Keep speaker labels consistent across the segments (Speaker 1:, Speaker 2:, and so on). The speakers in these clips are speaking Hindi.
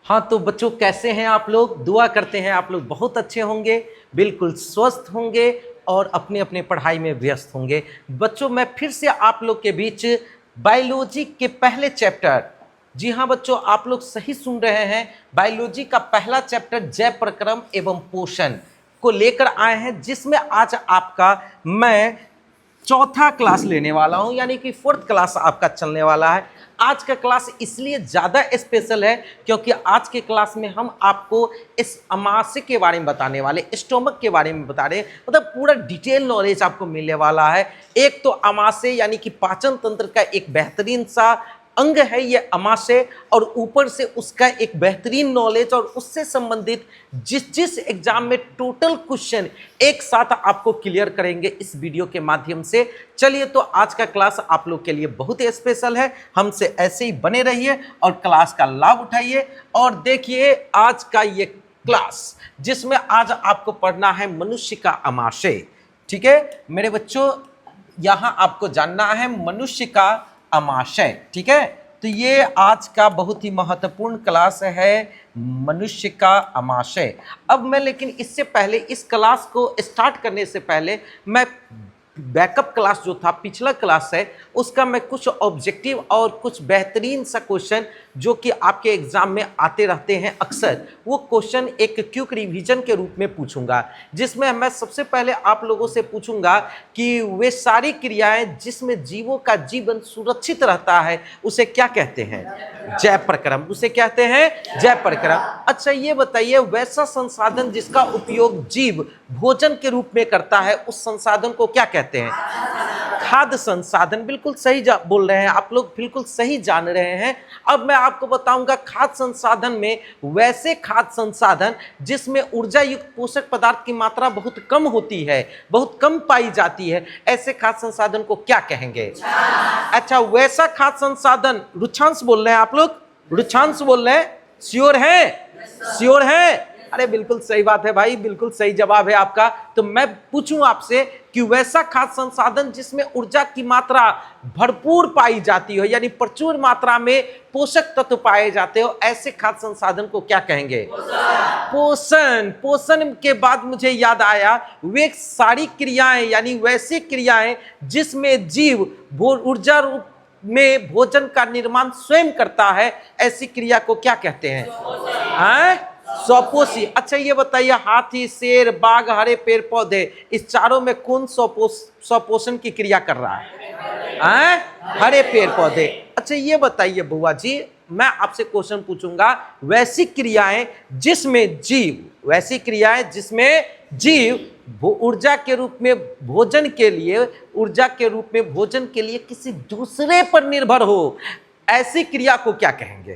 Speaker 1: हाँ तो बच्चों, कैसे हैं आप लोग? दुआ करते हैं आप लोग बहुत अच्छे होंगे, बिल्कुल स्वस्थ होंगे और अपने अपने पढ़ाई में व्यस्त होंगे। बच्चों, मैं फिर से आप लोग के बीच बायोलॉजी के पहले चैप्टर, जी हाँ बच्चों, आप लोग सही सुन रहे हैं, बायोलॉजी का पहला चैप्टर जैव प्रक्रम एवं पोषण को लेकर आए हैं, जिसमें आज आपका मैं चौथा क्लास लेने वाला हूं, यानी कि फोर्थ क्लास आपका चलने वाला है। आज का क्लास इसलिए ज़्यादा स्पेशल है क्योंकि आज के क्लास में हम आपको इस अमाशय के बारे में बताने वाले, स्टोमक के बारे में बता रहे हैं, मतलब पूरा डिटेल नॉलेज आपको मिलने वाला है। एक तो अमाशय यानी कि पाचन तंत्र का एक बेहतरीन सा अंग है ये अमाशय, और ऊपर से उसका एक बेहतरीन नॉलेज और उससे संबंधित जिस एग्जाम में टोटल क्वेश्चन एक साथ आपको क्लियर करेंगे इस वीडियो के माध्यम से। चलिए, तो आज का क्लास आप लोग के लिए बहुत ही स्पेशल है, हमसे ऐसे ही बने रहिए और क्लास का लाभ उठाइए। और देखिए आज का ये क्लास, जिसमें आज आपको पढ़ना है मनुष्य का अमाशय। ठीक है मेरे बच्चों, यहाँ आपको जानना है मनुष्य का अमाशय। ठीक है, तो ये आज का बहुत ही महत्वपूर्ण क्लास है, मनुष्य का अमाशय। अब मैं, लेकिन इससे पहले, इस क्लास को स्टार्ट करने से पहले मैं बैकअप क्लास जो था, पिछला क्लास है, उसका मैं कुछ ऑब्जेक्टिव और कुछ बेहतरीन सा क्वेश्चन जो कि आपके एग्जाम में आते रहते हैं अक्सर, वो क्वेश्चन एक क्विक रिवीजन के रूप में पूछूंगा, जिसमें मैं सबसे पहले आप लोगों से पूछूंगा कि वे सारी क्रियाएं जिसमें जीवों का जीवन सुरक्षित रहता है उसे क्या कहते हैं? जैव प्रक्रम। उसे कहते हैं जैव प्रक्रम। अच्छा ये बताइए, वैसा संसाधन जिसका उपयोग जीव भोजन के रूप में करता है, उस संसाधन को क्या कहते हैं? खाद्य संसाधन। बिल्कुल सही बोल रहे हैं आप लोग, बिल्कुल सही जान रहे हैं। अब मैं आपको बताऊंगा खाद्य संसाधन में वैसे खाद्य संसाधन जिसमें ऊर्जा युक्त पोषक पदार्थ की मात्रा बहुत कम होती है, बहुत कम पाई जाती है, ऐसे खाद्य संसाधन को क्या कहेंगे? अच्छा, वैसा खाद्य संसाधन, रुक्षांश बोल रहे हैं आप लोग? रुक्षांश बोल रहे हैं? श्योर है? श्योर है? अरे बिल्कुल सही बात है भाई, बिल्कुल सही जवाब है आपका। तो मैं पूछूं आपसे कि वैसा खाद्य संसाधन जिसमें ऊर्जा की मात्रा भरपूर पाई जाती हो, यानी प्रचुर मात्रा में पोषक तत्व पाए जाते हो, ऐसे खाद्य संसाधन को क्या कहेंगे? पोषण। पोषण के बाद मुझे याद आया, वे सारी क्रियाएं, यानी वैसी क्रियाएं जिसमें जीव ऊर्जा रूप में भोजन का निर्माण स्वयं करता है, ऐसी क्रिया को क्या कहते हैं? स्वपोषी। अच्छा ये बताइए, हाथी, शेर, बाघ, हरे पेड़ पौधे, इस चारों में कौन स्वपोषण की क्रिया कर रहा है? हरे पेड़ पौधे। अच्छा ये बताइए बुआ जी, मैं आपसे क्वेश्चन पूछूंगा, वैसी क्रियाएं जिसमें जीव ऊर्जा के रूप में भोजन के लिए किसी दूसरे पर निर्भर हो, ऐसी क्रिया को क्या कहेंगे?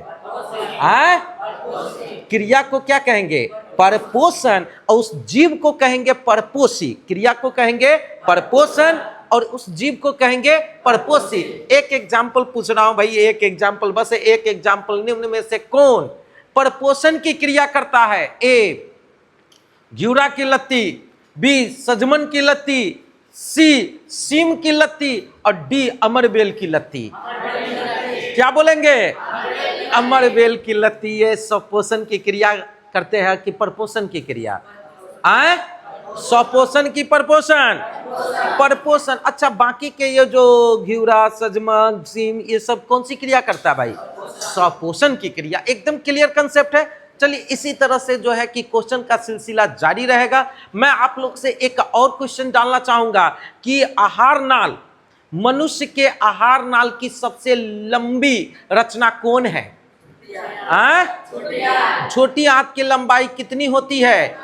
Speaker 1: क्रिया को क्या कहेंगे? परपोषण। और उस जीव को कहेंगे परपोषी। क्रिया को कहेंगे परपोषण और उस जीव को कहेंगे परपोषी। एक एग्जाम्पल पूछ रहा हूं भाई, एक एग्जाम्पल, बस एक एग्जाम्पल। निम्न में से कौन परपोषण की क्रिया करता है? ए घिउरा की लत्ती, बी सजमन की लत्ती, सी सीम की लत्ती और डी अमरबेल की लत्ती। क्या बोलेंगे? अमरबेल की लत्ती। ये स्वपोषण की क्रिया करते हैं कि परपोषण की क्रिया? स्वपोषण की परपोषण? परपोषण। अच्छा, बाकी के ये जो घिउरा, सजमन, सीम, ये सब कौन सी क्रिया करता है भाई? स्वपोषण की क्रिया। एकदम क्लियर कंसेप्ट है। चलिए, इसी तरह से जो है कि क्वेश्चन का सिलसिला जारी रहेगा। मैं आप लोग से एक और क्वेश्चन डालना चाहूंगा कि आहार नाल, मनुष्य के आहार नाल की सबसे लंबी रचना कौन है? छोटी आंत की लंबाई कितनी होती है?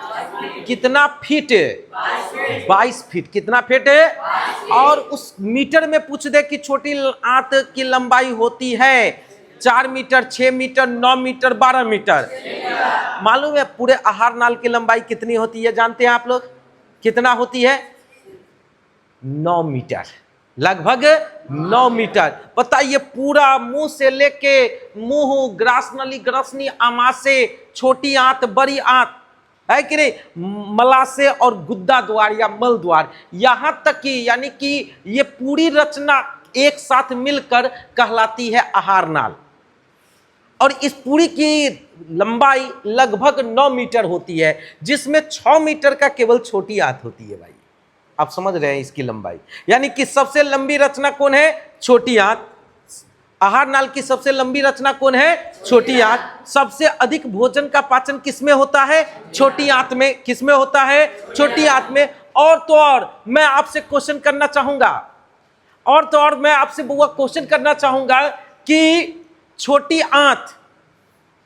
Speaker 1: कितना फीट? 22 फीट। कितना फीट है? और उस मीटर में पूछ दे कि छोटी आंत की लंबाई होती है 4 मीटर, 6 मीटर, 9 मीटर, 12 मीटर। मालूम है पूरे आहार नाल की लंबाई कितनी होती है? जानते हैं आप लोग कितना होती है? 9 मीटर, लगभग 9 मीटर। बताइए, पूरा मुंह से लेके मुंह, ग्रासनली, ग्रसनी, आमाशय, छोटी आंत, बड़ी आंत, है कि नहीं, मलाशय और गुद्दा द्वार या मल द्वार, यहां तक कि, यानी कि ये पूरी रचना एक साथ मिलकर कहलाती है आहार नाल। और इस पूरी की लंबाई लगभग 9 मीटर होती है, जिसमें 6 मीटर का केवल छोटी आंत होती है भाई। आप समझ रहे हैं इसकी लंबाई, यानी कि सबसे लंबी रचना कौन है? छोटी आंत। आहार नाल की सबसे लंबी रचना कौन है? छोटी आंत। सबसे अधिक भोजन का पाचन किसमें होता है? छोटी आंत में। किसमें होता है? छोटी आंत में। और तो और मैं आपसे क्वेश्चन करना चाहूंगा, और तो और मैं आपसे बुआ क्वेश्चन करना चाहूंगा कि छोटी आंत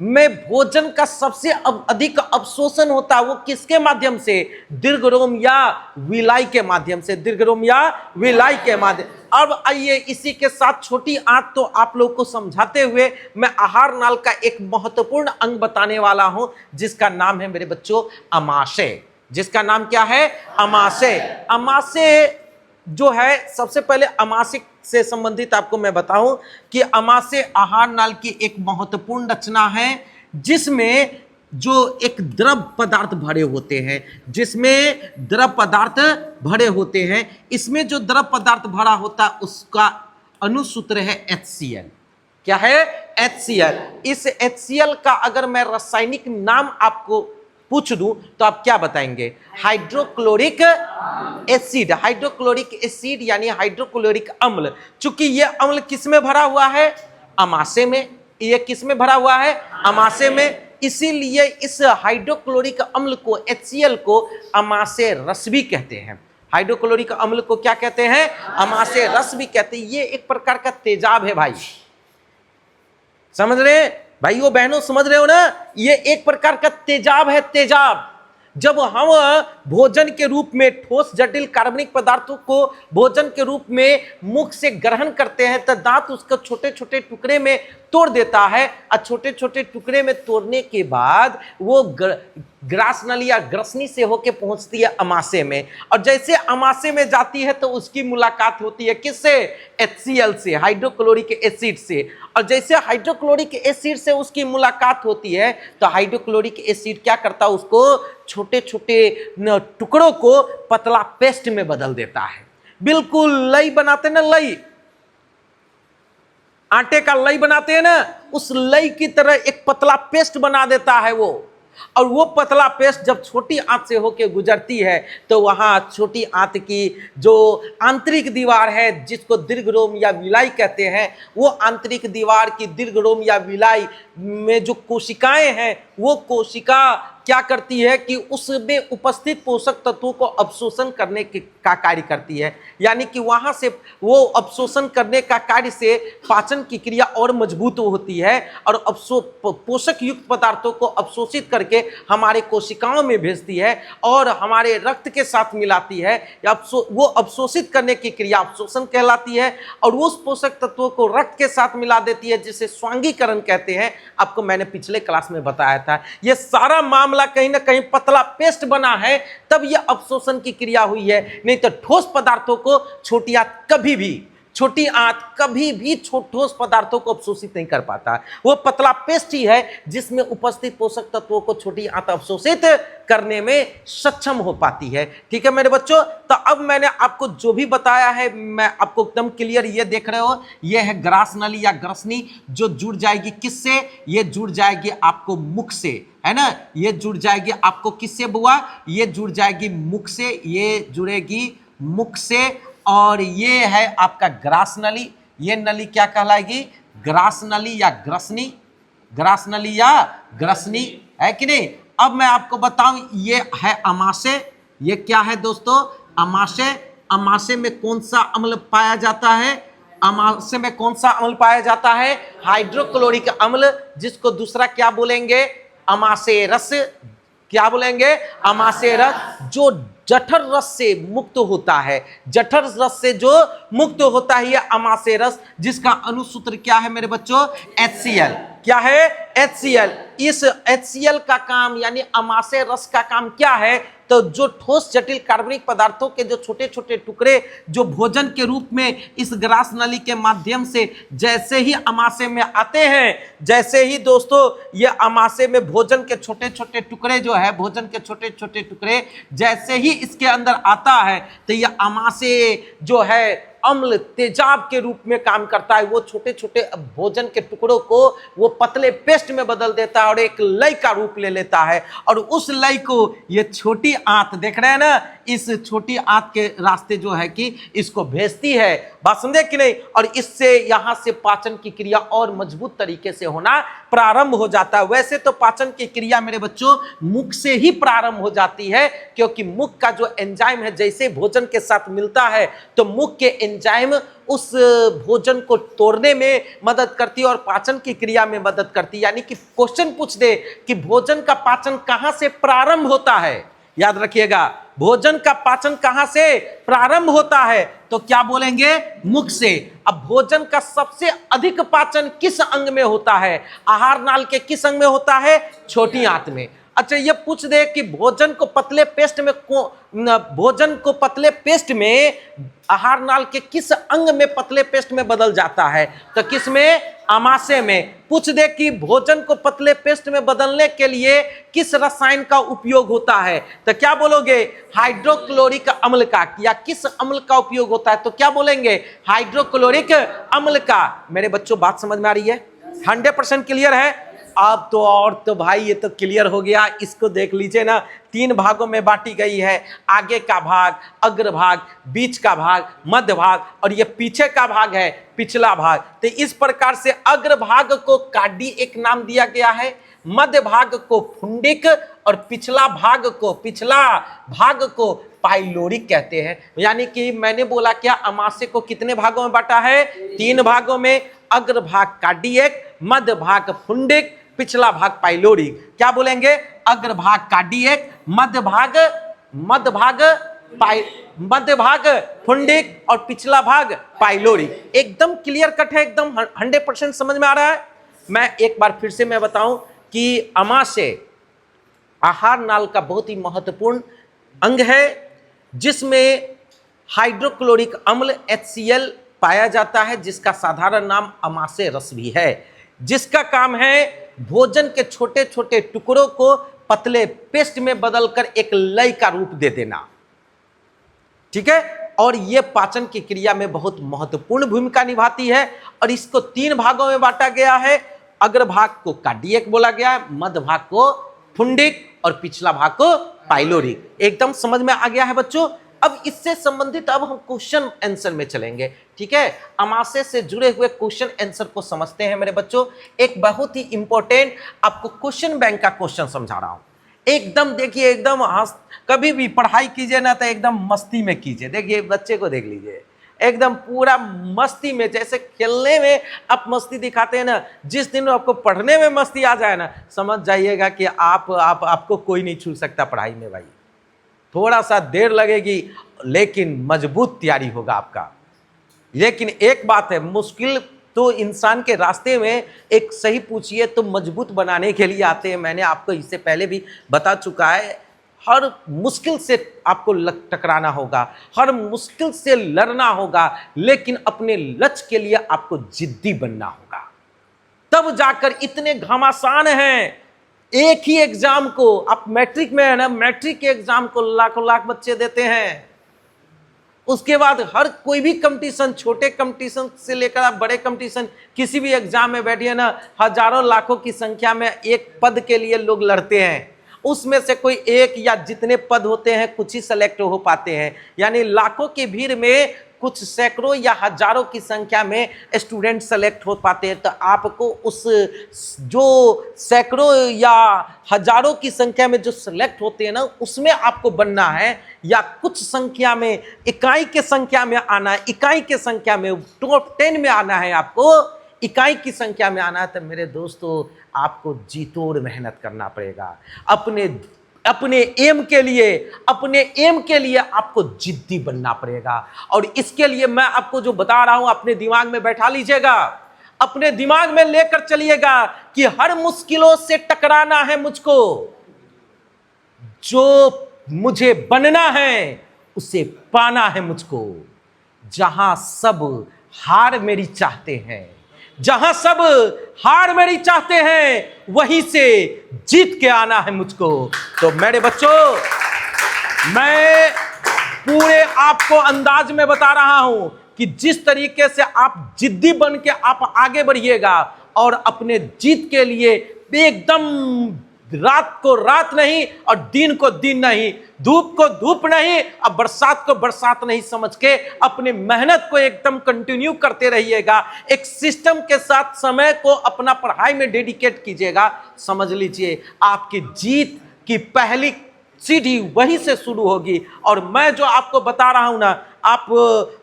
Speaker 1: में भोजन का सबसे अधिक अवशोषण होता है वो किसके माध्यम से? दीर्घरोम या विलाई के माध्यम से। दीर्घरोम या विलाई के माध्यम। अब आइए इसी के साथ छोटी आंत तो आप लोग को समझाते हुए मैं आहार नाल का एक महत्वपूर्ण अंग बताने वाला हूं, जिसका नाम है मेरे बच्चों अमाशय। जिसका नाम क्या है? अमाशय। अमाशय जो है, सबसे पहले अमाशय से संबंधित आपको मैं बताऊं कि अमाशय आहार नाल की एक महत्वपूर्ण रचना है, जिसमें जो एक द्रव पदार्थ भरे होते हैं, जिसमें द्रव पदार्थ भरे होते हैं। इसमें जो द्रव पदार्थ भरा होता है उसका अनुसूत्र है HCl। क्या है? HCl। इस HCl का अगर मैं रासायनिक नाम आपको पूछ दूं तो आप क्या बताएंगे? Hydrochloric acid. हाइड्रोक्लोरिक एसिड यानी हाइड्रोक्लोरिक अम्ल। चूंकि यह अम्ल किसमें भरा हुआ है? अमाशय में। यह किसमें भरा हुआ है? अमाशय में। इसीलिए इस हाइड्रोक्लोरिक अम्ल को, HCl को अमाशय रस भी कहते हैं। हाइड्रोक्लोरिक अम्ल को क्या कहते हैं? अमाशय रस भी कहते हैं। ये एक प्रकार का तेजाब है भाई। समझ रहे हैं भाइयों बहनों? समझ रहे हो ना? ये एक प्रकार का तेजाब है। तेजाब जब हम भोजन के रूप में ठोस जटिल कार्बनिक पदार्थों को भोजन के रूप में मुख से ग्रहण करते हैं तो दांत उसको छोटे छोटे टुकड़े में तोड़ देता है, और छोटे छोटे टुकड़े में तोड़ने के बाद वो ग्रास नली या ग्रसनी से होके पहुंचती है अमाशय में। और जैसे अमाशय में जाती है तो उसकी मुलाकात होती है किससे? HCl से, हाइड्रोक्लोरिक एसिड से। और जैसे हाइड्रोक्लोरिक एसिड से उसकी मुलाकात होती है तो हाइड्रोक्लोरिक एसिड क्या करता है? उसको छोटे छोटे टुकड़ों को पतला पेस्ट में बदल देता है। बिल्कुल लई बनाते ना, लई, आटे का लई बनाते हैं ना, उस लई की तरह एक पतला पेस्ट बना देता है वो। और वो पतला पेस्ट जब छोटी आंत से होके गुजरती है तो वहां छोटी आंत की जो आंतरिक दीवार है, जिसको दीर्घरोम या विलाई कहते हैं, वो आंतरिक दीवार की दीर्घरोम या विलाई में जो कोशिकाएं हैं, वो कोशिका क्या करती है कि उसमें उपस्थित पोषक तत्वों को अवशोषण करने का कार्य करती है। यानी कि वहां से वो अवशोषण करने का कार्य से पाचन की क्रिया और मजबूत होती है और पोषक युक्त पदार्थों को अवशोषित करके हमारे कोशिकाओं में भेजती है और हमारे रक्त के साथ मिलाती है। वो अवशोषित करने की क्रिया अवशोषण कहलाती है और उस पोषक तत्वों को रक्त के साथ मिला देती है, जिसे स्वांगीकरण कहते हैं। आपको मैंने पिछले क्लास में बताया था। यह सारा मामला कहीं ना कहीं पतला पेस्ट बना है, तब यह अवशोषण की क्रिया हुई है। नहीं तो ठोस पदार्थों को छोटी आंत कभी भी ठोस पदार्थों को अवशोषित नहीं कर पाता। वो पतला पेस्ट ही है जिसमें उपस्थित पोषक तत्वों को छोटी आंत अवशोषित करने में सक्षम हो पाती है। ठीक है मेरे बच्चों? तो अब मैंने आपको जो भी बताया है, मैं आपको एकदम क्लियर, ये देख रहे हो, ये है ग्रास नली या ग्रसनी, जो जुड़ जाएगी किससे? ये जुड़ जाएगी आपको मुख से, है ना? ये जुड़ जाएगी आपको किससे बुआ? ये जुड़ जाएगी मुख से, ये जुड़ेगी मुख से। और ये है आपका ग्रास नली। ये नली क्या कहलाएगी? ग्रास नली या ग्रसनी। ग्रास नली या ग्रसनी, है कि नहीं? अब मैं आपको बताऊं, ये है अमाशय। ये क्या है दोस्तों? अमाशय। अमाशय में कौन सा अम्ल पाया जाता है? अमाशय में कौन सा अम्ल पाया जाता है? हाइड्रोक्लोरिक अम्ल, जिसको दूसरा क्या बोलेंगे? अमाशय रस। क्या बोलेंगे? अमाशय रस, जो जठर रस से मुक्त होता है। जठर रस से जो मुक्त होता है यह अमाशय रस, जिसका अनुसूत्र क्या है मेरे बच्चों? HCl। क्या है? HCl। इस HCl का काम यानी अमाशय रस का काम क्या है? तो जो ठोस जटिल कार्बनिक पदार्थों के जो छोटे छोटे टुकड़े जो भोजन के रूप में इस ग्रास नली के माध्यम से जैसे ही अमाशय में आते हैं, जैसे ही दोस्तों ये अमाशय में भोजन के छोटे छोटे टुकड़े जो है, भोजन के छोटे छोटे टुकड़े जैसे ही इसके अंदर आता है तो ये अमाशय जो है अम्ल तेजाब के रूप में काम करता है। वो छोटे छोटे भोजन के टुकड़ों को वो पतले पेस्ट में बदल देता है और एक लय का रूप ले लेता है, और उस लय को ये छोटी आंत देख रहे हैं ना, इस छोटी आंत के रास्ते जो है कि इसको भेजती है। बात समझे कि नहीं? और इससे यहां से पाचन की क्रिया और मजबूत तरीके से होना प्रारंभ हो जाता है। वैसे तो पाचन की क्रिया मेरे बच्चों मुख से ही प्रारंभ हो जाती है, क्योंकि मुख का जो एंजाइम है जैसे भोजन के साथ मिलता है तो मुख के एंजाइम उस भोजन को तोड़ने में मदद करती है और पाचन की क्रिया में मदद करती है। यानी कि क्वेश्चन पूछ दे कि भोजन का पाचन कहां से प्रारंभ होता है, याद रखिएगा, भोजन का पाचन कहां से प्रारंभ होता है, तो क्या बोलेंगे? मुख से। अब भोजन का सबसे अधिक पाचन किस अंग में होता है? आहार नाल के किस अंग में होता है? छोटी आंत में। अच्छा, ये पूछ दे कि भोजन को पतले पेस्ट में आहार नाल के किस अंग में पतले पेस्ट में बदल जाता है, तो किस में? आमाशय में। पूछ दे कि भोजन को पतले पेस्ट में बदलने के लिए किस रसायन का उपयोग होता है, तो क्या बोलोगे? हाइड्रोक्लोरिक अम्ल का। या किस अम्ल का उपयोग होता है, तो क्या बोलेंगे? हाइड्रोक्लोरिक अम्ल का। मेरे बच्चों बात समझ में आ रही है? 100% क्लियर है? अब तो और तो भाई ये तो क्लियर हो गया। इसको देख लीजिए ना, 3 भागों में बांटी गई है। आगे का भाग, अग्र भाग, बीच का भाग, मध्य भाग, और ये पीछे का भाग है, पिछला भाग। तो इस प्रकार से अग्र भाग को कार्डियक नाम दिया गया है, मध्य भाग को फुंडिक, और पिछला भाग को पाइलोरिक कहते हैं। यानी कि मैंने बोला क्या, अमाशय को कितने भागों में बांटा है? 3 भागों में। अग्र भाग कार्डियक, मध्य भाग फुंडिक, पिछला भाग पाइलोरिक। क्या बोलेंगे? अग्र भाग कार्डियक, मध्य भाग फुंडिक, और पिछला भाग पाइलोरिक। एकदम क्लियर कट है, एकदम 100% समझ में आ रहा है। मैं एक बार फिर से मैं बताऊं कि अमाशय आहार नाल का बहुत ही महत्वपूर्ण अंग है, जिसमें हाइड्रोक्लोरिक अम्ल HCl पाया जाता है, जिसका साधारण नाम अमाशय रस भी है, जिसका काम है भोजन के छोटे छोटे टुकड़ों को पतले पेस्ट में बदलकर एक लय का रूप दे देना। ठीक है? और यह पाचन की क्रिया में बहुत महत्वपूर्ण भूमिका निभाती है। और इसको 3 भागों में बांटा गया है। अग्र भाग को कार्डियक बोला गया है, मध्य भाग को फुंडिक, और पिछला भाग को पाइलोरिक। एकदम समझ में आ गया है बच्चों? अब इससे संबंधित अब हम क्वेश्चन आंसर में चलेंगे। ठीक है? अमाशय से जुड़े हुए क्वेश्चन आंसर को समझते हैं मेरे बच्चों। एक बहुत ही इंपॉर्टेंट आपको क्वेश्चन बैंक का क्वेश्चन समझा रहा हूं। एकदम देखिए, एकदम कभी भी पढ़ाई कीजिए ना तो एकदम मस्ती में कीजिए। देखिए बच्चे को देख लीजिए, एकदम पूरा मस्ती में, जैसे खेलने में आप मस्ती दिखाते हैं ना, जिस दिन आपको पढ़ने में मस्ती आ जाए ना, समझ जाइएगा कि आपको कोई नहीं छू सकता पढ़ाई में भाई। थोड़ा सा देर लगेगी लेकिन मजबूत तैयारी होगा आपका। लेकिन एक बात है, मुश्किल तो इंसान के रास्ते में एक सही पूछिए तो मजबूत बनाने के लिए आते हैं। मैंने आपको इससे पहले भी बता चुका है, हर मुश्किल से आपको टकराना होगा, हर मुश्किल से लड़ना होगा, लेकिन अपने लक्ष्य के लिए आपको जिद्दी बनना होगा। तब जाकर इतने घमासान हैं। एक ही एग्जाम को आप मैट्रिक में है ना, मैट्रिक के एग्जाम को लाखों लाख बच्चे देते हैं। उसके बाद हर कोई भी कंपटीशन, छोटे कंपटीशन से लेकर आप बड़े कंपटीशन, किसी भी एग्जाम में बैठिए ना, हजारों लाखों की संख्या में एक पद के लिए लोग लड़ते हैं। उसमें से कोई एक या जितने पद होते हैं कुछ ही सेलेक्ट हो पाते हैं। यानी लाखों की भीड़ में कुछ सैकड़ों या हजारों की संख्या में स्टूडेंट सेलेक्ट हो पाते हैं। तो आपको उस जो सैकड़ों या हजारों की संख्या में जो सेलेक्ट होते हैं ना, उसमें आपको बनना है, या कुछ संख्या में, इकाई के संख्या में आना है, इकाई के संख्या में टॉप 10 में आना है, आपको इकाई की संख्या में आना है। तो मेरे दोस्तों आपको जी तोड़ मेहनत करना पड़ेगा। अपने एम के लिए आपको जिद्दी बनना पड़ेगा। और इसके लिए मैं आपको जो बता रहा हूं अपने दिमाग में बैठा लीजिएगा, अपने दिमाग में लेकर चलिएगा कि हर मुश्किलों से टकराना है मुझको, जो मुझे बनना है उसे पाना है मुझको। जहां सब हार मेरी चाहते हैं, जहां सब हार मेरी चाहते हैं, वहीं से जीत के आना है मुझको। तो मेरे बच्चों, मैं पूरे आपको अंदाज में बता रहा हूं कि जिस तरीके से आप जिद्दी बन के आप आगे बढ़िएगा और अपने जीत के लिए एकदम रात को रात नहीं और दिन को दिन नहीं, धूप को धूप नहीं और बरसात को बरसात नहीं समझ के अपने मेहनत को एकदम कंटिन्यू करते रहिएगा। एक सिस्टम के साथ समय को अपना पढ़ाई में डेडिकेट कीजिएगा। समझ लीजिए आपकी जीत की पहली सीढ़ी वहीं से शुरू होगी। और मैं जो आपको बता रहा हूं ना, आप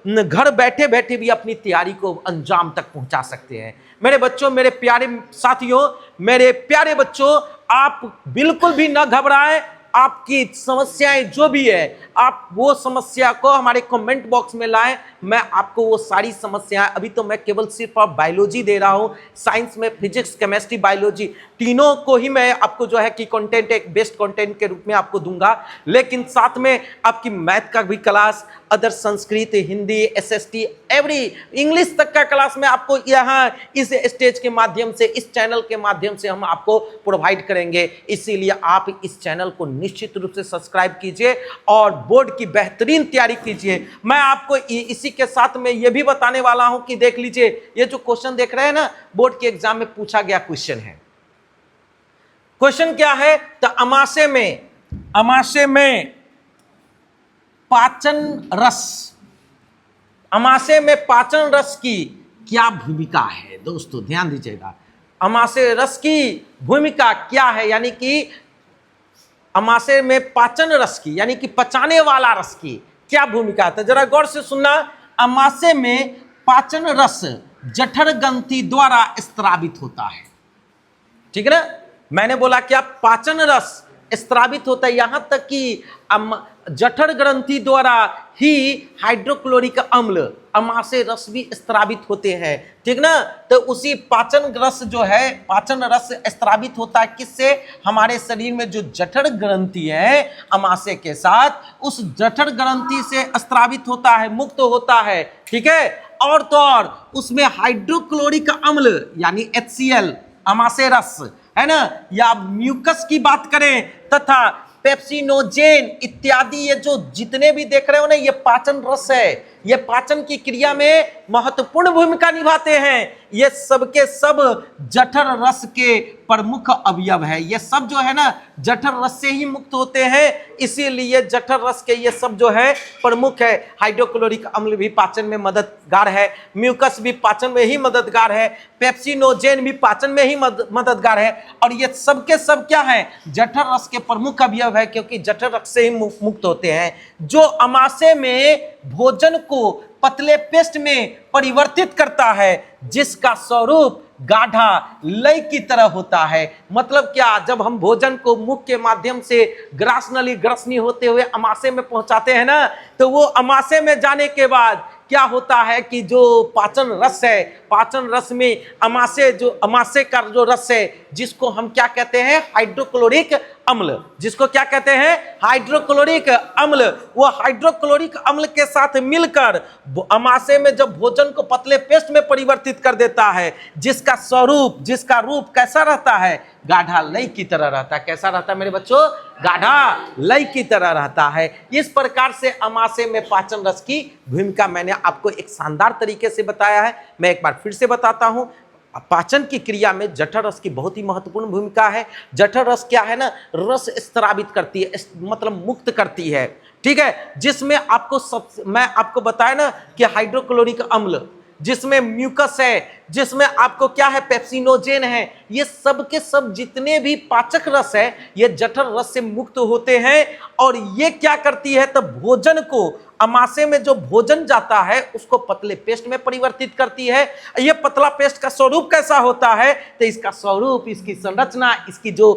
Speaker 1: घर बैठे बैठे भी अपनी तैयारी को अंजाम तक पहुंचा सकते हैं। मेरे बच्चों, मेरे प्यारे साथियों, मेरे प्यारे बच्चों, आप बिल्कुल भी ना घबराएं। आपकी समस्याएं जो भी है, आप वो समस्या को हमारे कमेंट बॉक्स में लाएं। मैं आपको वो सारी समस्याएं, अभी तो मैं केवल सिर्फ बायोलॉजी दे रहा हूं, साइंस में फिजिक्स, केमिस्ट्री, बायोलॉजी, तीनों को ही मैं आपको जो है कि कंटेंट एक बेस्ट कंटेंट के रूप में आपको दूंगा। लेकिन साथ में आपकी मैथ का भी class, other Sanskrit, Hindi, SST, every English तक का क्लास में आपको यहाँ इस स्टेज के माध्यम से, इस चैनल के माध्यम से हम आपको प्रोवाइड करेंगे। इसीलिए आप इस चैनल को निश्चित रूप से सब्सक्राइब कीजिए और बोर्ड की बेहतरीन तैयारी कीजिए। मैं आपको इसी के साथ में ये भी बताने वाला हूं कि देख लीजिए, ये जो क्वेश्चन देख रहे हैं ना, बोर्ड के एग्जाम में पूछा गया क्वेश्चन है। क्वेश्चन क्या है? तो अमाशय में पाचन रस, अमाशय में पाचन रस की क्या भूमिका है? दोस्तों ध्यान दीजिएगा, अमाशय रस की भूमिका क्या है, यानी कि अमाशय में पाचन रस की, यानी कि पचाने वाला रस की क्या भूमिका है? तो जरा गौर से सुनना। अमाशय में पाचन रस जठर ग्रंथि द्वारा स्त्रावित होता है। ठीक है ना? मैंने बोला क्या पाचन रस स्त्रावित होता है, यहां तक कि जठर ग्रंथि द्वारा ही हाइड्रोक्लोरिक अम्ल, अमाशय रस भी स्त्रावित होते हैं। ठीक ना? तो उसी पाचन रस जो है, पाचन रस स्त्रावित होता है किससे? हमारे शरीर में जो जठर ग्रंथि है अमाशय के साथ, उस जठर ग्रंथि से स्त्रावित होता है, मुक्त होता है। ठीक है? और तो और उसमें हाइड्रोक्लोरिक अम्ल यानी HCl, अमाशय रस है ना, या म्यूकस की बात करें, तथा पेप्सिनोजेन इत्यादि, ये जो जितने भी देख रहे हो ना, ये पाचन रस है, ये पाचन की क्रिया में महत्वपूर्ण भूमिका निभाते हैं। ये सब के सब जठर रस के प्रमुख अवयव है। ये सब जो है ना जठर रस से ही मुक्त होते हैं, इसीलिए जठर रस के ये सब जो है प्रमुख है। हाइड्रोक्लोरिक अम्ल भी पाचन में मददगार है, म्यूकस भी पाचन में ही मददगार है, पेप्सिनोजेन भी पाचन में ही मददगार है। और ये सब के सब क्या है? जठर रस के प्रमुख अवयव है, क्योंकि जठर रस से ही मुक्त होते हैं। जो अमाशय में भोजन को पतले पेस्ट में परिवर्तित करता है, जिसका स्वरूप गाढ़ा लय की तरह होता है। मतलब क्या? जब हम भोजन को मुख के माध्यम से ग्रासनली ग्रसनी होते हुए अमाशय में पहुंचाते हैं ना, तो वो अमाशय में जाने के बाद क्या होता है कि जो पाचन रस है, पाचन रस में अमाशय का जो रस है, जिसको हम क्या कहते हैं? हाइड्रोक्लोरिक अम्ल। जिसको क्या कहते हैं? हाइड्रोक्लोरिक अम्ल। वो हाइड्रोक्लोरिक अम्ल के साथ मिलकर अमाशय में जब भोजन को पतले पेस्ट में परिवर्तित कर देता है, जिसका स्वरूप, जिसका रूप कैसा रहता है? गाढ़ा लय की तरह रहता है। कैसा रहता है मेरे बच्चों? गाढ़ा लय की तरह रहता है। इस प्रकार से अमाशय में पाचन रस की भूमिका मैंने आपको एक शानदार तरीके से बताया है। मैं एक बार फिर से बताता हूं। पाचन की क्रिया में जठर रस की बहुत ही महत्वपूर्ण भूमिका है। जठर रस क्या है ना? रस स्त्रावित करती है, मतलब मुक्त करती है। ठीक है? जिसमें मैं आपको बताया ना कि हाइड्रोक्लोरिक अम्ल, जिसमें म्यूकस है, जिसमें आपको क्या है? पेप्सिनोजेन है। ये सब के सब जितने भी पाचक रस है, ये जठर रस से मुक्त होते हैं। और ये क्या करती है? तो भोजन को, अमाशय में जो भोजन जाता है उसको पतले पेस्ट में परिवर्तित करती है। ये पतला पेस्ट का स्वरूप कैसा होता है? तो इसका स्वरूप, इसकी संरचना, इसकी जो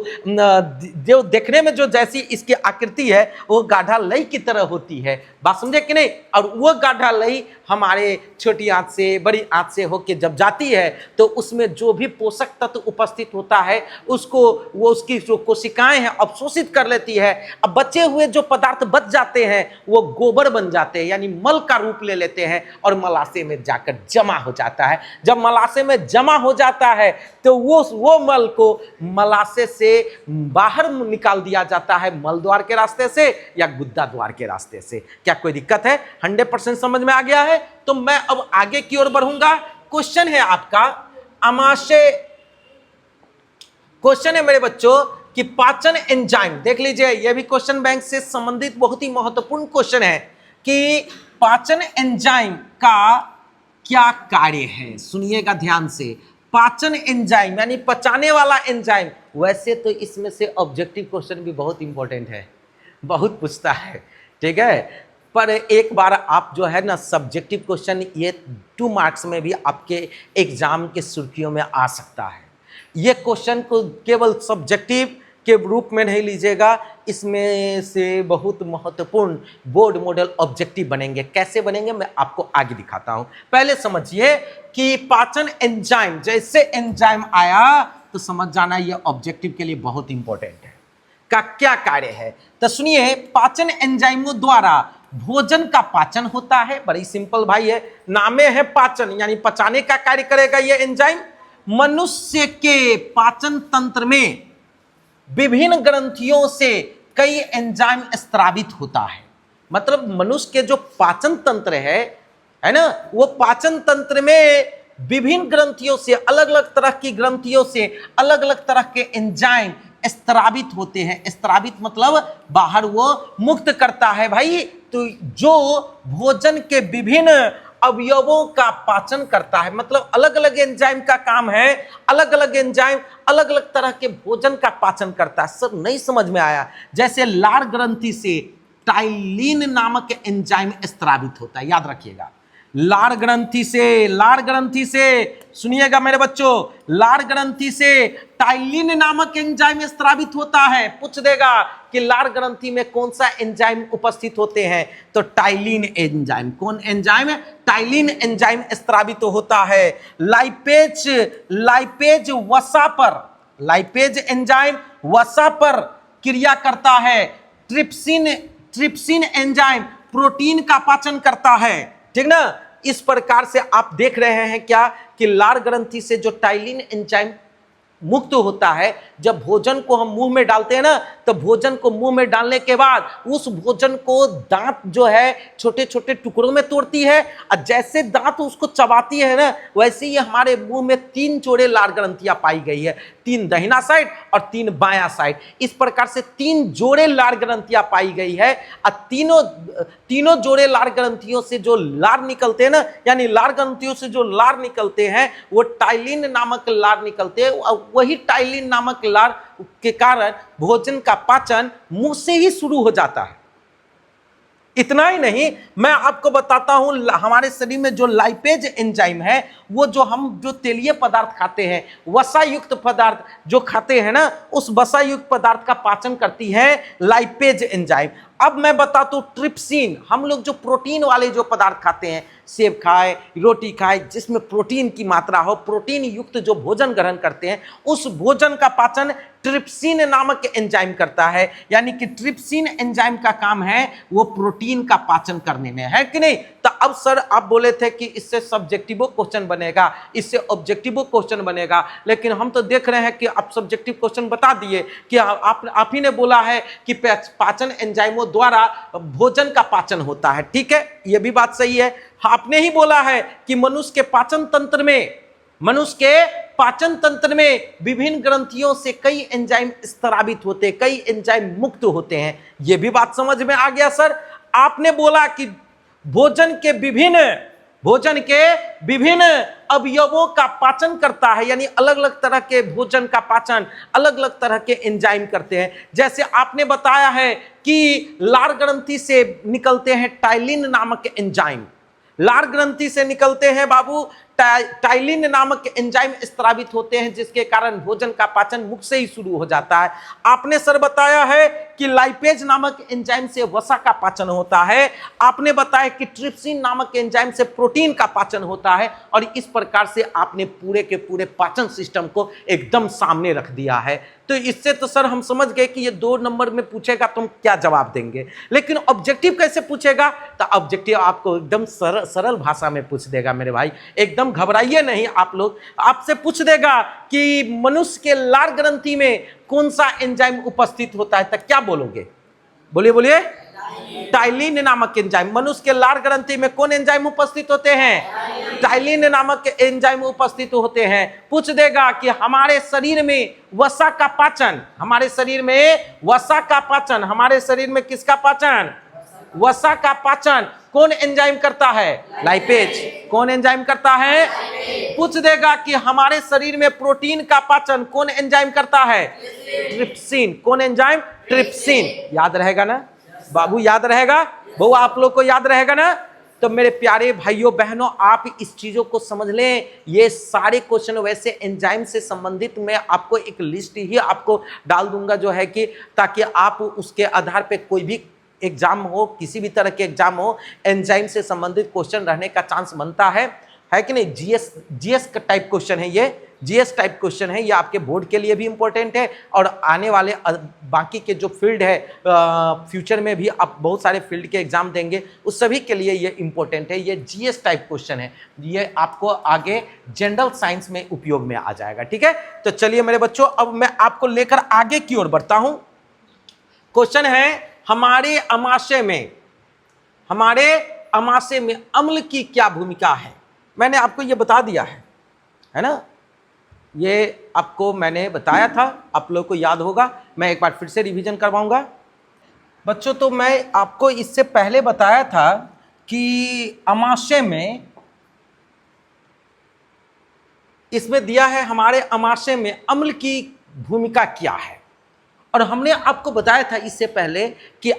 Speaker 1: देखने में जो जैसी इसकी आकृति है, वो गाढ़ा लय की तरह होती है। बात समझे कि नहीं? और वो गाढ़ा लय हमारे छोटी आंत से, बड़ी आंत से होके जब जाती है, तो उसमें जो भी पोषक तत्व उपस्थित होता है, उसको वो उसकी जो कोशिकाएं हैं अवशोषित कर लेती है। अब बचे हुए जो पदार्थ बच जाते हैं, वो गोबर बन जाते हैं, यानी मल का रूप ले लेते हैं और मलाशय में जाकर जमा हो जाता है। जब मलाशय में जमा हो जाता है तो वो मल को मलाशय से बाहर निकाल दिया जाता है, मल द्वार के रास्ते से या गुद्दा द्वार के रास्ते से। क्या कोई दिक्कत है? 100% समझ में आ गया है? तो मैं अब आगे की ओर बढ़ूंगा। क्वेश्चन है आपका आमाशय, क्वेश्चन है मेरे बच्चों कि पाचन एंजाइम, देख लीजिए यह भी क्वेश्चन बैंक से संबंधित बहुत ही महत्वपूर्ण क्वेश्चन है कि पाचन एंजाइम का क्या कार्य है। सुनिएगा ध्यान से, पाचन एंजाइम यानी पचाने वाला एंजाइम। वैसे तो इसमें से ऑब्जेक्टिव क्वेश्चन भी बहुत इंपॉर्टेंट है, बहुत पूछता है, ठीक है, पर एक बार आप जो है ना सब्जेक्टिव क्वेश्चन ये 2 मार्क्स में भी आपके एग्जाम के सुर्खियों में आ सकता है। ये क्वेश्चन को केवल सब्जेक्टिव के रूप में नहीं लीजिएगा, इसमें से बहुत महत्वपूर्ण बोर्ड मॉडल ऑब्जेक्टिव बनेंगे। कैसे बनेंगे मैं आपको आगे दिखाता हूं। पहले समझिए कि पाचन एंजाइम, जैसे एंजाइम आया तो समझ जाना ये ऑब्जेक्टिव के लिए बहुत इंपॉर्टेंट है। का क्या कार्य है तो सुनिए, पाचन एंजाइमों द्वारा भोजन का पाचन होता है। बड़ी सिंपल भाई है, नामे है पाचन यानी पचाने का कार्य करेगा ये एंजाइम। मनुष्य के पाचन तंत्र में विभिन्न ग्रंथियों से कई एंजाइम स्त्रावित होता है। मतलब मनुष्य के जो पाचन तंत्र है ना, वो पाचन तंत्र में विभिन्न ग्रंथियों से, अलग अलग तरह की ग्रंथियों से अलग अलग तरह के एंजाइम स्त्रावित होते हैं। स्त्रावित मतलब बाहर वो मुक्त करता है भाई। तो जो भोजन के विभिन्न अवयवों का पाचन करता है, मतलब अलग अलग एंजाइम का काम है, अलग अलग एंजाइम अलग अलग तरह के भोजन का पाचन करता है। सर नहीं समझ में आया। जैसे लार ग्रंथि से टाइलिन नामक एंजाइम स्त्रावित होता है, याद रखिएगा। लार ग्रंथि से सुनिएगा मेरे बच्चों, लार ग्रंथि से टाइलिन नामक एंजाइम स्त्रावित होता है। पूछ देगा कि लार ग्रंथि में कौन सा एंजाइम उपस्थित होते हैं, तो टाइलिन एंजाइम। कौन एंजाइम? टाइलिन एंजाइम स्त्रावित होता है। लाइपेज वसा पर, लाइपेज एंजाइम वसा पर क्रिया करता है। ट्रिप्सिन एंजाइम प्रोटीन का पाचन करता है, ठीक ना। इस प्रकार से आप देख रहे हैं क्या कि लार ग्रंथि से जो टाइलिन एंजाइम मुक्त होता है, जब भोजन को हम मुंह में डालते हैं ना, तो भोजन को मुंह में डालने के बाद उस भोजन को दांत जो है छोटे छोटे टुकड़ों में तोड़ती है, और जैसे दांत उसको चबाती है ना, वैसे ही हमारे मुंह में 3 जोड़े लार ग्रंथियां पाई गई है, 3 दाहिना साइड और 3 बायां साइड। इस प्रकार से 3 जोड़े लार ग्रंथियां पाई गई है, और तीनों जोड़े लार ग्रंथियों से जो लार निकलते हैं ना, यानी लार ग्रंथियों से जो लार निकलते हैं वो टाइलिन नामक लार निकलते हैं। वही टाइलिन नामक लार के कारण भोजन का पाचन मुंह से ही शुरू हो जाता है। इतना ही नहीं, मैं आपको बताता हूं हमारे शरीर में जो लाइपेज एंजाइम है, वो जो तेलीय पदार्थ खाते हैं, वसा युक्त पदार्थ जो खाते हैं ना, उस वसा युक्त पदार्थ का पाचन करती है लाइपेज एंजाइम। अब मैं बताता हूं ट्रिप्सिन, हम लोग जो प्रोटीन वाले जो पदार्थ खाते हैं, सेब खाए, रोटी खाए, जिसमें प्रोटीन की मात्रा हो, प्रोटीन युक्त जो भोजन ग्रहण करते हैं, उस भोजन का पाचन ट्रिप्सिन नामक एंजाइम करता है। यानी कि ट्रिप्सिन एंजाइम का काम है वो प्रोटीन का पाचन करने में, है कि नहीं। तो अब सर आप बोले थे कि इससे सब्जेक्टिव क्वेश्चन बनेगा, इससे ऑब्जेक्टिव क्वेश्चन बनेगा, लेकिन हम तो देख रहे हैं कि आप सब्जेक्टिव क्वेश्चन बता दिए कि आप ही ने बोला है कि पाचन एंजाइमों द्वारा भोजन का पाचन होता है। ठीक है, यह भी बात सही है। आपने ही बोला है कि मनुष्य के पाचन तंत्र में विभिन्न ग्रंथियों से कई एंजाइम स्त्रावित होते हैं, कई एंजाइम मुक्त होते हैं। यह भी बात समझ में आ गया सर। आपने बोला कि भोजन के विभिन्न अवयवों का पाचन करता है, यानी अलग अलग तरह के भोजन का पाचन अलग अलग तरह के एंजाइम करते हैं। जैसे आपने बताया है कि लार ग्रंथि से निकलते हैं टाइलिन नामक एंजाइम, लार ग्रंथि से निकलते हैं बाबू टाइलिन नामक एंजाइम स्त्रावित होते हैं, जिसके कारण भोजन का पाचन मुख से ही शुरू हो जाता है। आपने सर बताया है कि लाइपेज नामक एंजाइम से वसा का पाचन होता है। आपने बताया कि ट्रिप्सिन नामक एंजाइम से प्रोटीन का पाचन होता है। और इस प्रकार से आपने पूरे के पूरे पाचन सिस्टम को एकदम सामने रख दिया है। तो तो इससे तो सर हम समझ गए कि ये 2 नंबर में पूछेगा तो हम क्या जवाब देंगे, लेकिन ऑब्जेक्टिव कैसे पूछेगा, तो ऑब्जेक्टिव आपको एकदम सरल भाषा में पूछ देगा मेरे भाई, एकदम घबराइए नहीं आप लोग। आपसे पूछ देगा कि मनुष्य के लार ग्रंथि में कौन सा एंजाइम उपस्थित होता है, तो क्या बोलोगे? बोलिए बोलिए। टाइलिन नामक एंजाइम। मनुष्य के लार ग्रंथि में कौन एंजाइम उपस्थित होते हैं? टाइलिन नामक एंजाइम उपस्थित होते हैं। पूछ देगा कि हमारे शरीर में वसा का पाचन, हमारे शरीर में वसा का पाचन, हमारे शरीर में किसका पाचन? वसा का पाचन कौन एंजाइम करता है? लाइपेज। कौन एंजाइम करता है? पूछ देगा कि हमारे शरीर में प्रोटीन का पाचन कौन एंजाइम करता है? ट्रिप्सिन। कौन एंजाइम? ट्रिप्सिन। याद रहेगा ना बाबू? याद रहेगा बहु? आप लोग को याद रहेगा ना? तो मेरे प्यारे भाइयों बहनों, आप इस चीजों को समझ लें। ये सारे क्वेश्चन वैसे एंजाइम से संबंधित मैं आपको एक लिस्ट ही आपको डाल दूंगा, जो है कि ताकि आप उसके आधार पे कोई भी एग्जाम हो, किसी भी तरह के एग्जाम हो, एंजाइम से संबंधित क्वेश्चन रहने का चांस बनता है कि नहीं? जीएस का टाइप क्वेश्चन है ये, जीएस टाइप क्वेश्चन है ये, आपके बोर्ड के लिए भी इंपॉर्टेंट है और आने वाले बाकी के जो फील्ड है, फ्यूचर में भी आप बहुत सारे फील्ड के एग्जाम देंगे, उस सभी के लिए ये इंपॉर्टेंट है। ये जीएस टाइप क्वेश्चन है, ये आपको आगे जनरल साइंस में उपयोग में आ जाएगा। ठीक है, तो चलिए मेरे बच्चों, अब मैं आपको लेकर आगे की ओर बढ़ता हूं। क्वेश्चन है, हमारे अमाशय में अम्ल की क्या भूमिका है? मैंने आपको ये बता दिया है ना? ये आपको मैंने बताया था, आप लोग को याद होगा। मैं एक बार फिर से रिवीजन करवाऊंगा बच्चों। तो मैं आपको इससे पहले बताया था कि अमाशय में, इसमें दिया है हमारे अमाशय में अम्ल की भूमिका क्या है, और हमने आपको बताया था इससे पहले कि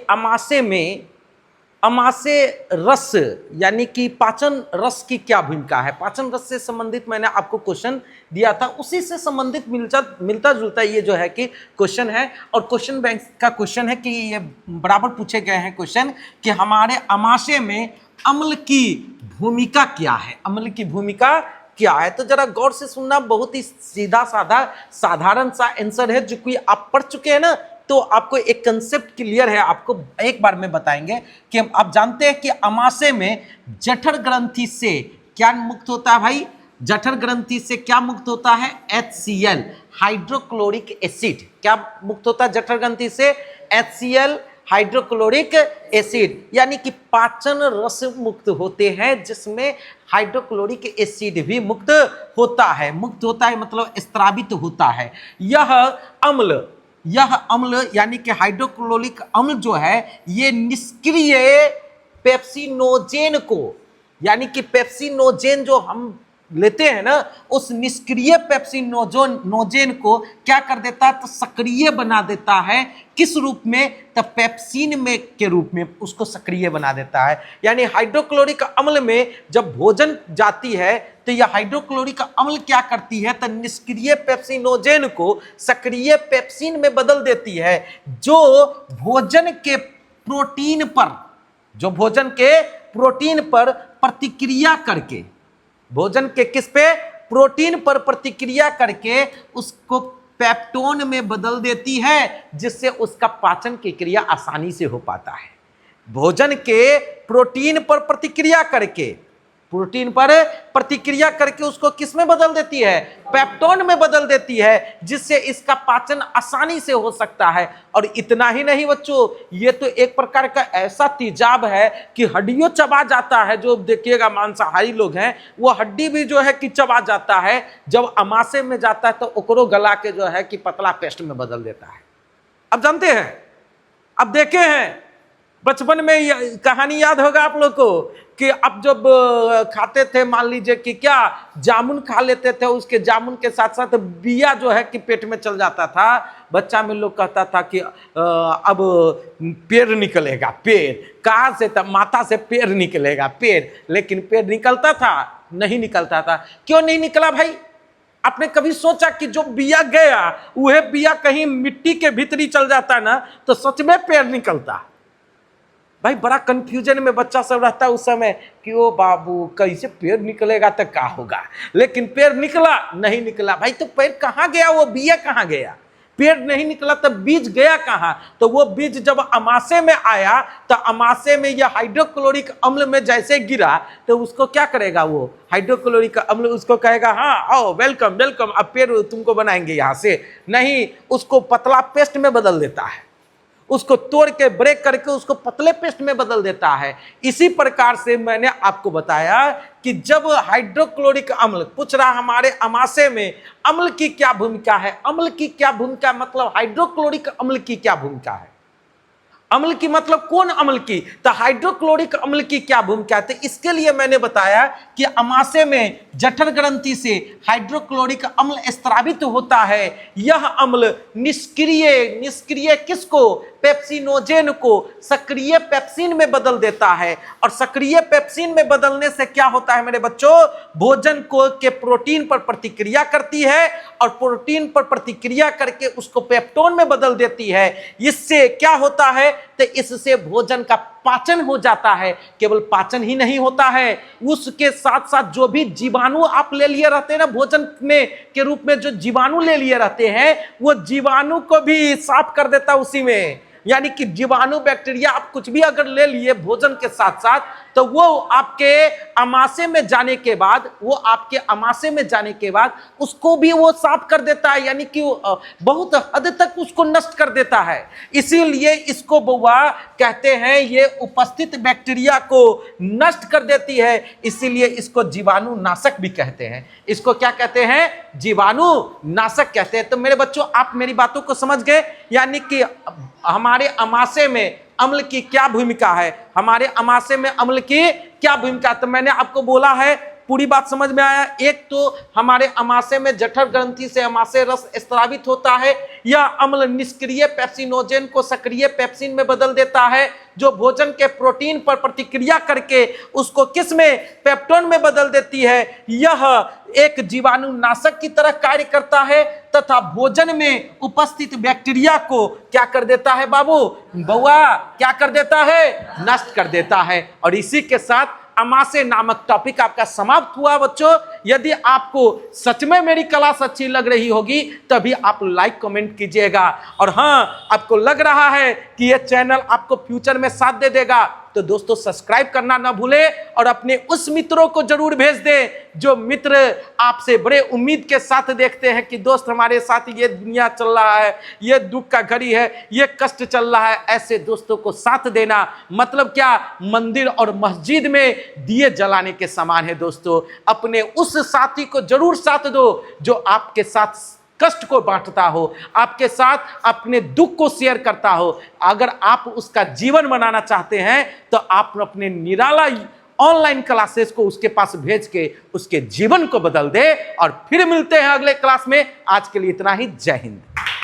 Speaker 1: अमाशय रस यानी कि पाचन रस की क्या भूमिका है। पाचन रस से संबंधित मैंने आपको क्वेश्चन दिया था, उसी से संबंधित मिलता जुलता ये जो है कि क्वेश्चन है, और क्वेश्चन बैंक का क्वेश्चन है कि ये बराबर पूछे गए हैं क्वेश्चन कि हमारे अमाशय में अम्ल की भूमिका क्या है? अम्ल की भूमिका क्या है? तो जरा गौर से सुनना, बहुत ही सीधा साधा साधारण सा आंसर है, जो कि आप पढ़ चुके हैं ना, तो आपको एक कंसेप्ट क्लियर है। आपको एक बार में बताएंगे कि आप जानते हैं कि अमाशय में जठर ग्रंथि से क्या मुक्त होता है भाई? जठर ग्रंथि से क्या मुक्त होता है? HCl, hydrochloric acid. क्या मुक्त होता है जठर ग्रंथि से? HCl, हाइड्रोक्लोरिक एसिड, यानी कि पाचन रस मुक्त होते हैं, जिसमें हाइड्रोक्लोरिक एसिड भी मुक्त होता है। मुक्त होता है मतलब स्त्रावित होता है। यह अम्ल यानी कि हाइड्रोक्लोरिक अम्ल जो है, ये निष्क्रिय पेप्सिनोजेन को, यानी कि पेप्सिनोजेन जो हम लेते हैं ना, उस निष्क्रिय पेप्सिनोजेन को क्या कर देता है? तो सक्रिय बना देता है। किस रूप में? तो पेप्सिन में के रूप में उसको सक्रिय बना देता है। यानी हाइड्रोक्लोरिक अम्ल में जब भोजन जाती है तो यह हाइड्रोक्लोरिक अम्ल क्या करती है? तो निष्क्रिय पेप्सिनोजेन को सक्रिय पेप्सिन में बदल देती है, जो भोजन के प्रोटीन पर प्रतिक्रिया करके, भोजन के किस पे? प्रोटीन पर प्रतिक्रिया करके उसको पेप्टोन में बदल देती है, जिससे उसका पाचन की क्रिया आसानी से हो पाता है। भोजन के प्रोटीन पर प्रतिक्रिया करके उसको किस में बदल देती है? पेप्टोन में बदल देती है, जिससे इसका पाचन आसानी से हो सकता है। और इतना ही नहीं बच्चों, ये तो एक प्रकार का ऐसा तेजाब है कि हड्डियों चबा जाता है। जो देखिएगा मांसाहारी लोग हैं, वो हड्डी भी जो है कि चबा जाता है। जब अमाशय में जाता है तो ओकरो गला के जो है कि पतला पेस्ट में बदल देता है। अब जानते हैं, अब देखे हैं बचपन में कहानी याद होगा आप लोग को कि अब जब खाते थे, मान लीजिए कि क्या जामुन खा लेते थे, उसके जामुन के साथ साथ बिया जो है कि पेट में चल जाता था। बच्चा में लोग कहता था कि अब पेड़ निकलेगा। पेड़ कहाँ से? तब माता से पेड़ निकलेगा, पेड़। लेकिन पेड़ निकलता था? नहीं निकलता था। क्यों नहीं निकला भाई? आपने कभी सोचा कि जो बिया गया वह बिया कहीं मिट्टी के भीतरी चल जाता ना, तो सच में पेड़ निकलता? भाई बड़ा कंफ्यूजन में बच्चा सब रहता है उस समय कि ओ बाबू कैसे पेड़ निकलेगा तो क्या होगा। लेकिन पेड़ निकला? नहीं निकला भाई। तो पेड़ कहाँ गया? वो बिया कहाँ गया? पेड़ नहीं निकला तो बीज गया कहाँ? तो वो बीज जब अमाशय में आया तो अमाशय में यह हाइड्रोक्लोरिक अम्ल में जैसे गिरा तो उसको क्या करेगा? वो हाइड्रोक्लोरिक अम्ल उसको कहेगा हाँ आओ वेलकम वेलकम, अब पेड़ तुमको बनाएंगे यहाँ से। नहीं, उसको पतला पेस्ट में बदल देता है, उसको तोड़ के ब्रेक करके उसको पतले पेस्ट में बदल देता है। इसी प्रकार से मैंने आपको बताया कि जब हाइड्रोक्लोरिक अम्ल, पूछ रहा हमारे अमाशय में अम्ल की क्या भूमिका है? अम्ल की क्या भूमिका मतलब हाइड्रोक्लोरिक अम्ल की क्या भूमिका है? अम्ल की मतलब कौन अम्ल की? तो हाइड्रोक्लोरिक अम्ल की क्या भूमिका है? तो इसके लिए मैंने बताया कि अमाशय में जठर ग्रंथि से हाइड्रोक्लोरिक अम्ल स्रावित होता है। यह अम्ल निष्क्रिय किसको? पेप्सिनोजेन को सक्रिय पेप्सिन में बदल देता है। और सक्रिय पेप्सिन में बदलने से क्या होता है मेरे बच्चों? भोजन को के प्रोटीन पर प्रतिक्रिया करती है और प्रोटीन पर प्रतिक्रिया करके उसको पेप्टोन में बदल देती है। इससे क्या होता है? तो इससे भोजन का पाचन हो जाता है। केवल पाचन ही नहीं होता है, उसके साथ साथ जो भी जीवाणु आप ले लिए रहते हैं ना भोजन में के रूप में, जो जीवाणु ले लिए रहते हैं वो जीवाणु को भी साफ कर देता है उसी में। यानी कि जीवाणु बैक्टीरिया आप कुछ भी अगर ले लिए भोजन के साथ साथ तो वो आपके अमाशय में जाने के बाद उसको भी वो साफ कर देता है, यानी कि बहुत हद तक उसको नष्ट कर देता है। इसीलिए इसको बउआ कहते हैं ये उपस्थित बैक्टीरिया को नष्ट कर देती है, इसीलिए इसको जीवाणु नाशक भी कहते हैं। इसको क्या कहते हैं? जीवाणु नाशक कहते हैं। तो मेरे बच्चों आप मेरी बातों को समझ गए, यानी कि हमारे अमाशय में अम्ल की क्या भूमिका है, हमारे अमाशय में अम्ल की क्या भूमिका। तो मैंने आपको बोला है, पूरी बात समझ में आया। एक तो हमारे अमाशय में जठर ग्रंथि से अमाशय रस स्रावित होता है, यह अम्ल निष्क्रिय पेप्सिनोजेन को सक्रिय पेप्सिन में बदल देता है, जो भोजन के प्रोटीन पर प्रतिक्रिया करके उसको किस में? पेप्टोन में बदल देती है। यह एक जीवाणु नाशक की तरह कार्य करता है तथा भोजन में उपस्थित बैक्टीरिया को क्या कर देता है बाबू? बउआ क्या कर देता है? नष्ट कर देता है। और इसी के साथ अमाशय नामक टॉपिक आपका समाप्त हुआ बच्चों। यदि आपको सच में मेरी क्लास अच्छी लग रही होगी तभी आप लाइक कमेंट कीजिएगा। और हाँ, आपको लग रहा है कि यह चैनल आपको फ्यूचर में साथ दे देगा तो दोस्तों सब्सक्राइब करना ना भूले और अपने उस मित्रों को जरूर भेज दें जो मित्र आपसे बड़े उम्मीद के साथ देखते हैं कि दोस्त हमारे साथ ये दुनिया चल रहा है, ये दुख का घड़ी है, ये कष्ट चल रहा है। ऐसे दोस्तों को साथ देना मतलब क्या? मंदिर और मस्जिद में दिए जलाने के समान है दोस्तों। अपने उस साथी को जरूर साथ दो जो आपके साथ कष्ट को बांटता हो, आपके साथ अपने दुख को शेयर करता हो। अगर आप उसका जीवन बनाना चाहते हैं तो आप अपने निराला ऑनलाइन क्लासेस को उसके पास भेज के उसके जीवन को बदल दे। और फिर मिलते हैं अगले क्लास में। आज के लिए इतना ही। जय हिंद।